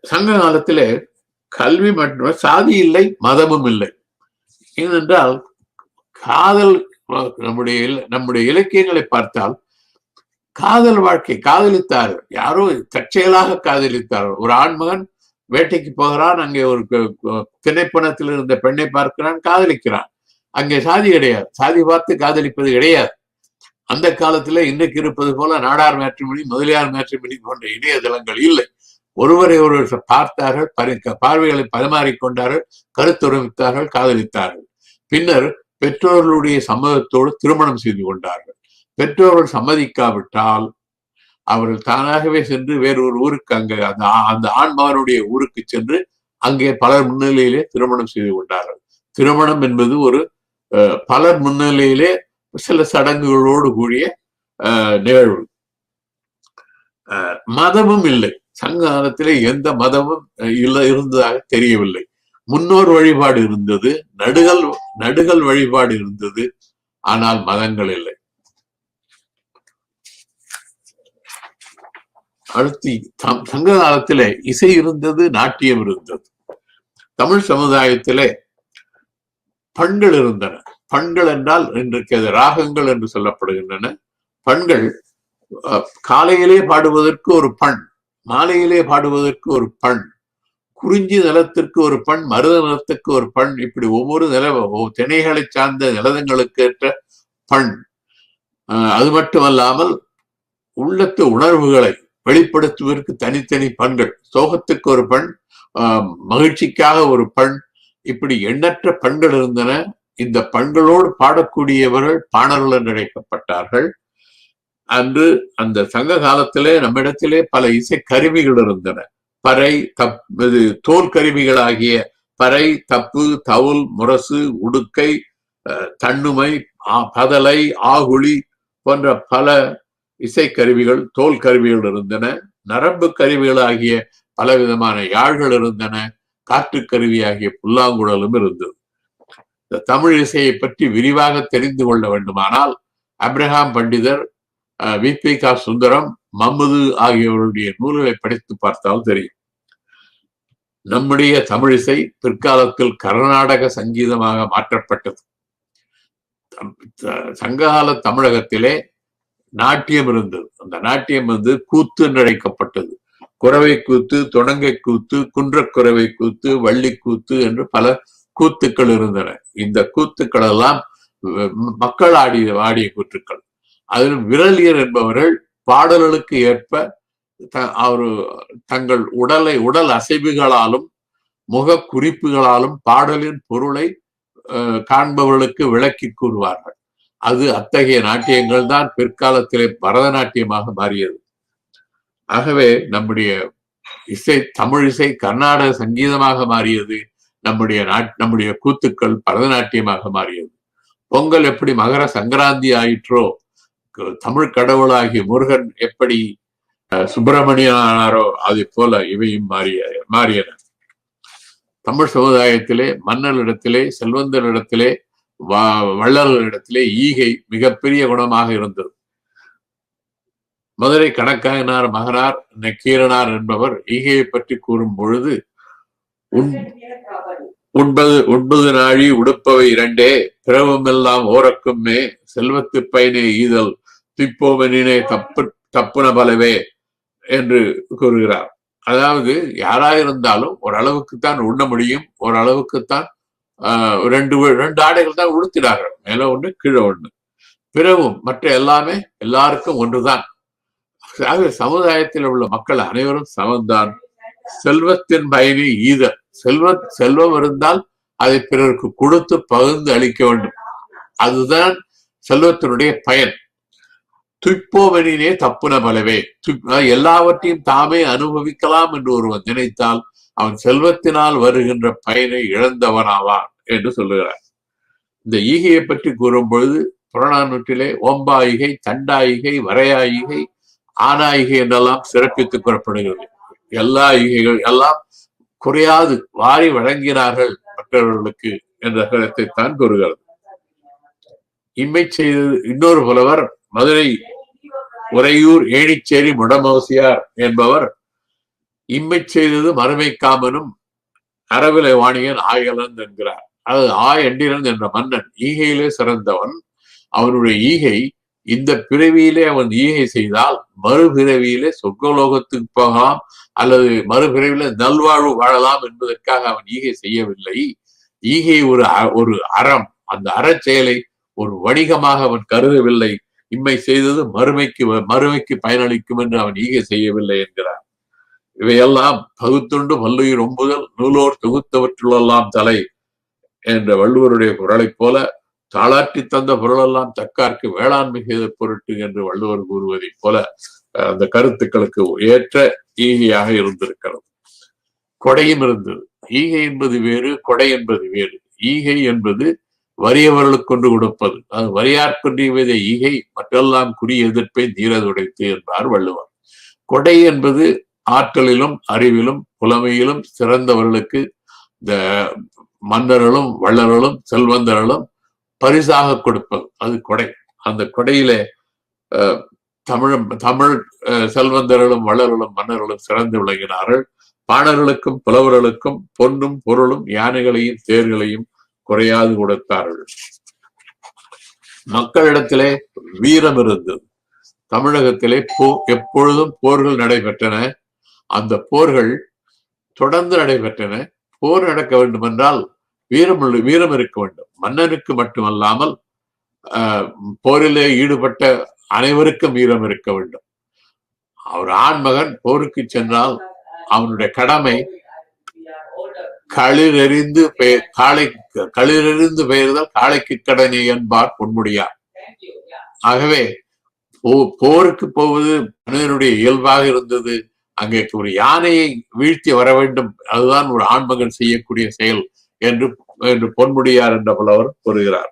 சங்க காலத்திலே கல்வி மற்றும் சாதி இல்லை, மதமும் இல்லை. ஏனென்றால் காதல், நம்முடைய நம்முடைய இலக்கியங்களை பார்த்தால் காதல் வாழ்க்கை, காதலித்தார்கள், யாரோ தற்செயலாக காதலித்தார்கள். ஒரு ஆண்மகன் வேட்டைக்கு போகிறான், அங்கே ஒரு திணைப்பணத்தில் இருந்த பெண்ணை பார்க்கிறான், காதலிக்கிறான். அங்கே சாதி கிடையாது, சாதி பார்த்து காதலிப்பது கிடையாது. அந்த காலத்துல இன்றைக்கு இருப்பது போல நாடார் மேட்ரிமணி, முதலியார் மேட்ரிமணி போன்ற இணையதளங்கள் இல்லை. ஒருவரை ஒருவர் பார்த்தார்கள், பார்வைகளை பரிமாறிக்கொண்டார்கள், கருத்துரைத்தார்கள், காதலித்தார்கள். பின்னர் பெற்றோர்களுடைய சம்மதத்தோடு திருமணம் செய்து கொண்டார்கள். பெற்றோர்கள் சம்மதிக்காவிட்டால் அவர்கள் தானாகவே சென்று வேறொரு ஊருக்கு, அங்கே அந்த ஆண்மகனுடைய ஊருக்கு சென்று அங்கே பலர் முன்னிலையிலே திருமணம் செய்து கொண்டார்கள். திருமணம் என்பது ஒரு பலர் முன்னிலையிலே சில சடங்குகளோடு கூடிய நிகழ்வு. மதமும் இல்லை. சங்க காலத்திலே எந்த மதமும் இருந்ததாக தெரியவில்லை. முன்னோர் வழிபாடு இருந்தது, நடுகள் வழிபாடு இருந்தது, ஆனால் மதங்கள் இல்லை. அடுத்து சங்க காலத்திலே இசை இருந்தது, நாட்டியம் இருந்தது. தமிழ் சமுதாயத்திலே பண்கள் இருந்தன. பண்கள் என்றால் இன்றைக்கு அது ராகங்கள் என்று சொல்லப்படுகின்றன. பண்கள் காலையிலே பாடுவதற்கு ஒரு பண், மாலையிலே பாடுவதற்கு ஒரு பண், குறிஞ்சி நிலத்திற்கு ஒரு பண், மருத நிலத்துக்கு ஒரு பண், இப்படி ஒவ்வொரு திணைகளை சார்ந்த நிலங்களுக்கு ஏற்ற பண். அது மட்டுமல்லாமல் உள்ளத்து உணர்வுகளை வெளிப்படுத்துவதற்கு தனித்தனி பண்கள், சோகத்துக்கு ஒரு பண், மகிழ்ச்சிக்காக ஒரு பண், இப்படி எண்ணற்ற பண்கள் இருந்தன. இந்த பண்களோடு பாடக்கூடியவர்கள் பாணர்கள் என்று அழைக்கப்பட்டார்கள். அன்று அந்த சங்க காலத்திலே நம்மிடத்திலே பல இசை கருவிகள் இருந்தன. பறை, தோல் கருவிகளாகிய பறை, தப்பு, தவுல், முரசு, உடுக்கை, தன்னுமை, பதலை, ஆகுழி போன்ற பல இசை கருவிகள், தோல் கருவிகள் இருந்தன. நரம்பு கருவிகளாகிய பல விதமான யாழ்கள் இருந்தன. காற்று கருவியாகிய புல்லாங்குழலும் இருந்தது. இந்த தமிழ் இசையை பற்றி விரிவாக தெரிந்து கொள்ள வேண்டுமானால் அப்ரஹாம் பண்டிதர், வி.பி.க. சுந்தரம், மம்முது ஆகியோருடைய நூல்களை படித்து பார்த்தால் தெரியும். நம்முடைய தமிழிசை பிற்காலத்தில் கர்நாடக சங்கீதமாக மாற்றப்பட்டது. சங்ககால தமிழகத்திலே நாட்டியம் இருந்தது. அந்த நாட்டியம் கூத்து என்று அழைக்கப்பட்டது. குறவை கூத்து, தொடங்கை கூத்து, குன்றக்குறவை கூத்து, வள்ளி கூத்து என்று பல கூத்துக்கள் இருந்தன. இந்த கூத்துக்கள் எல்லாம் மக்கள் ஆடிய கூத்துக்கள். அதில் விரலியர் என்பவர்கள் பாடல்களுக்கு ஏற்ப தங்கள் உடல் அசைவுகளாலும் முக குறிப்புகளாலும் பாடலின் பொருளை காண்பவர்களுக்கு விளக்கி கூறுவார்கள். அது அத்தகைய நாட்டியங்கள் தான் பிற்காலத்திலே பரதநாட்டியமாக மாறியது. ஆகவே நம்முடைய இசை, தமிழ் இசை கர்நாடக சங்கீதமாக மாறியது. நம்முடைய கூத்துக்கள் பரதநாட்டியமாக மாறியது. பொங்கல் எப்படி மகர சங்கராந்தி ஆயிற்றோ, தமிழ் கடவுளாகிய முருகன் எப்படி சுப்பிரமணியனாரோ, அதை போல இவையும் மாறியன. தமிழ் சமுதாயத்திலே மன்னரிடத்திலே, செல்வந்தரிடத்திலே, வள்ளல்களிடத்திலே ஈகை மிகப்பெரிய குணமாக இருந்தது. மதுரை கணக்காயனார் மகனார் நக்கீரனார் என்பவர் ஈகையை பற்றி கூறும் பொழுது, உண்பது நாழி உடுப்பவை இரண்டே, பிறவுமெல்லாம் ஓரக்குமே, செல்வத்து பயனே ஈதல், திப்போவனினே தப்புன பலவே என்று கூறுகிறார். அதாவது யாராயிருந்தாலும் ஓரளவுக்குத்தான் உண்ண முடியும், ஓரளவுக்குத்தான் ரெண்டு ஆடைகள் தான் உடுத்தினார்கள், மேல ஒண்ணு கீழே ஒண்ணு. பிறவும் மற்ற எல்லாமே எல்லாருக்கும் ஒன்றுதான். சமுதாயத்தில் உள்ள மக்கள் அனைவரும் சமந்தான். செல்வத்தின் பயனை ஈதல், செல்வம் இருந்தால் அதை பிறருக்கு கொடுத்து பகிர்ந்து அளிக்க வேண்டும். அதுதான் செல்வத்தினுடைய பயன். துய்ப்போவனினே தப்புன பலவே, எல்லாவற்றையும் தாமே அனுபவிக்கலாம் என்று ஒருவன் நினைத்தால் அவன் செல்வத்தினால் வருகின்ற பயனை இழந்தவனாவான் என்று சொல்லுகிறார். இந்த ஈகையை பற்றி கூறும் பொழுது புறநானூற்றிலே ஓம்பாயிகை, தண்டாயிகை, வரையாயிகை, ஆனாயிகை என்றெல்லாம் சிறப்பித்து கூறப்படுகிறது. எல்லா ஈகைகள் எல்லாம் குறையாது வாரி வழங்கினார்கள் மற்றவர்களுக்கு என்ற கருத்தை தான் கூறுகிறது. இம்மை செய்தது இன்னொரு புலவர், மதுரை உறையூர் ஏணிச்சேரி முடமோசியார் என்பவர் இம்மை செய்தது மறுமை காமனும் அறவிலை வாணியன் ஆயலன் என்கிறார். அது எண்டிரன் என்ற மன்னன் ஈகையிலே சிறந்தவன். அவனுடைய ஈகை இந்த பிறவியிலே அவன் ஈகை செய்தால் மறுபிறவியிலே சொர்க்கலோகத்துக்கு போகலாம் அல்லது மறுபிறவியில நல்வாழ்வு வாழலாம் என்பதற்காக அவன் ஈகை செய்யவில்லை. ஈகை ஒரு அந்த அறச்செயலை ஒரு வணிகமாக அவன் கருதவில்லை. இம்மை செய்தது மறுமைக்கு பயனளிக்கும் என்று அவன் ஈகை செய்யவில்லை என்கிறார். இவையெல்லாம் பகுத்துண்டு பல்லுயிர் ஒம்புதல் நூலோர் தொகுத்தவற்றுள்ளெல்லாம் தலை என்ற வள்ளுவருடைய குரலை போல தாளாற்றி தந்த பொருளெல்லாம் தக்கார்க்கு வேளாண்மை செய்த பொருட்டு என்று வள்ளுவர் கூறுவதை போல அந்த கருத்துக்களுக்கு ஏற்ற ஈகையாக இருந்திருக்கிறது. கொடையும் இருந்தது. ஈகை என்பது வேறு, கொடை என்பது வேறு. ஈகை என்பது வறியவர்களுக்கு கொண்டு கொடுப்பது. அது வறியார்கொண்டியதை ஈகை மற்றெல்லாம் குறி எதிர்ப்பை நீரதுடைத்து என்பார் வள்ளுவர். கொடை என்பது ஆற்றலிலும் அறிவிலும் புலமையிலும் சிறந்தவர்களுக்கு இந்த மன்னர்களும் வள்ளர்களும் செல்வந்தர்களும் பரிசாக கொடுப்பது, அது கொடை. அந்த கொடையிலே தமிழ் செல்வந்தர்களும் வள்ளர்களும் மன்னர்களும் சிறந்து விளங்கினார்கள். பாணர்களுக்கும் புலவர்களுக்கும் பொன்னும் பொருளும் யானைகளையும் தேர்களையும் குறையாது கொடுத்தார்கள். மக்களிடத்திலே வீரம் இருந்தது. தமிழகத்திலே எப்பொழுதும் போர்கள் நடைபெற்றன. அந்த போர்கள் தொடர்ந்து நடைபெற்றன. போர் நடக்க வேண்டும் என்றால் வீரம் இருக்க வேண்டும். மன்னனுக்கு மட்டுமல்லாமல் போரிலே ஈடுபட்ட அனைவருக்கும் வீரம் இருக்க வேண்டும். அவர் ஆண்மகன் போருக்கு சென்றால் அவனுடைய கடமை களிரெறிந்து பெயர்தல் காளைக்கு கடனை என்பார் பொன்முடியார். ஆகவே போருக்கு போவது மனிதனுடைய இயல்பாக இருந்தது. அங்கே ஒரு யானையை வீழ்த்தி வர வேண்டும், அதுதான் ஒரு ஆண்மகன் செய்யக்கூடிய செயல் என்று பொன்முடியார் என்ற புலவர் கூறுகிறார்.